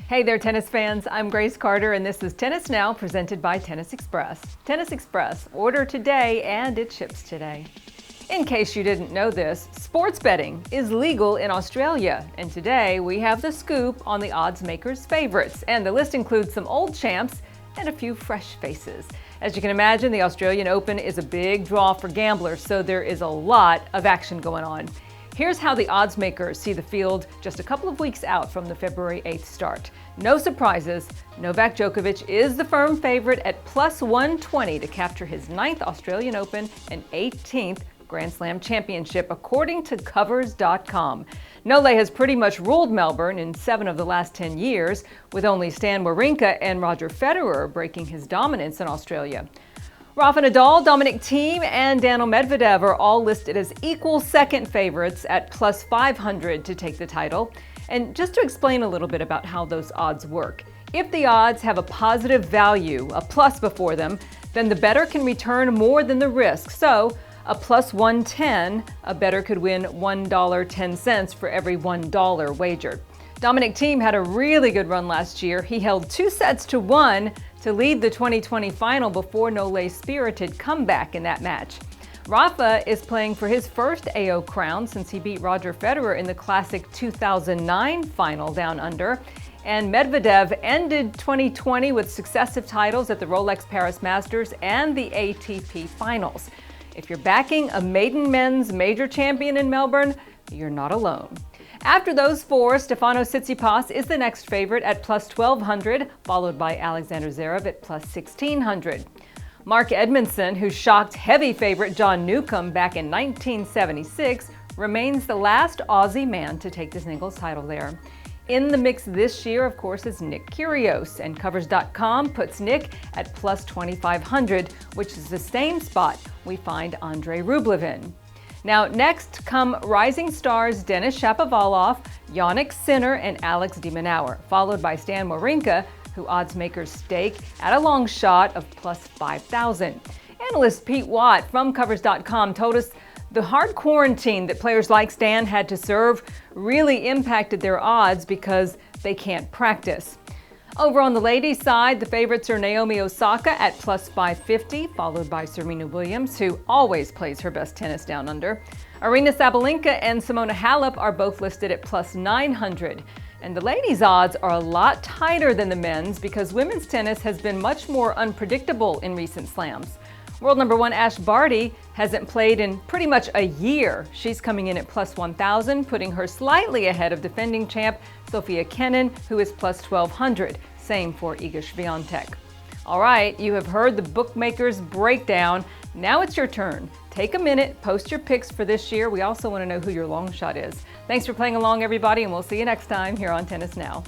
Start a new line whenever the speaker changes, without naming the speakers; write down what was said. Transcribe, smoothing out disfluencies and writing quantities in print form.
Hey there, tennis fans. I'm Grace Carter, and this is Tennis Now, presented by Tennis Express. Tennis Express, order today, and it ships today. In case you didn't know this, sports betting is legal in Australia, and today we have the scoop on the Oddsmakers favorites, and the list includes some old champs and a few fresh faces. As you can imagine, the Australian Open is a big draw for gamblers, so there is a lot of action going on. Here's how the Oddsmakers see the field just a couple of weeks out from the February 8th start. No surprises, Novak Djokovic is the firm favorite at plus 120 to capture his 9th Australian Open and 18th Grand Slam championship, according to Covers.com. Nole has pretty much ruled Melbourne in 7 of the last 10 years, with only Stan Wawrinka and Roger Federer breaking his dominance in Australia. Rafa Nadal, Dominic Thiem, and Daniil Medvedev are all listed as equal second favorites at plus 500 to take the title. And just to explain a little bit about how those odds work, if the odds have a positive value, a plus before them, then the bettor can return more than the risk. So a plus 110, a bettor could win $1.10 for every $1 wagered. Dominic Thiem had a really good run last year. He held 2 sets to 1 to lead the 2020 final before Nole's spirited comeback in that match. Rafa is playing for his first AO crown since he beat Roger Federer in the classic 2009 final down under. And Medvedev ended 2020 with successive titles at the Rolex Paris Masters and the ATP Finals. If you're backing a maiden men's major champion in Melbourne, you're not alone. After those four, Stefanos Tsitsipas is the next favorite at plus 1,200, followed by Alexander Zverev at plus 1,600. Mark Edmondson, who shocked heavy favorite John Newcombe back in 1976, remains the last Aussie man to take the singles title there. In the mix this year, of course, is Nick Kyrgios, and Covers.com puts Nick at plus 2,500, which is the same spot we find Andrei Rublev in. Now, next come rising stars Denis Shapovalov, Jannik Sinner, and Alex de Minaur, followed by Stan Wawrinka, who oddsmakers stake at a long shot of plus 5,000. Analyst Pete Watt from Covers.com told us the hard quarantine that players like Stan had to serve really impacted their odds because they can't practice. Over on the ladies' side, the favorites are Naomi Osaka at plus 550, followed by Serena Williams, who always plays her best tennis down under. Aryna Sabalenka and Simona Halep are both listed at plus 900. And the ladies' odds are a lot tighter than the men's because women's tennis has been much more unpredictable in recent slams. World number 1 Ash Barty hasn't played in pretty much a year. She's coming in at plus 1,000, putting her slightly ahead of defending champ Sofia Kenin, who is plus 1,200. Same for Iga Swiatek. All right, you have heard the bookmakers breakdown. Now it's your turn. Take a minute, post your picks for this year. We also want to know who your long shot is. Thanks for playing along, everybody, and we'll see you next time here on Tennis Now.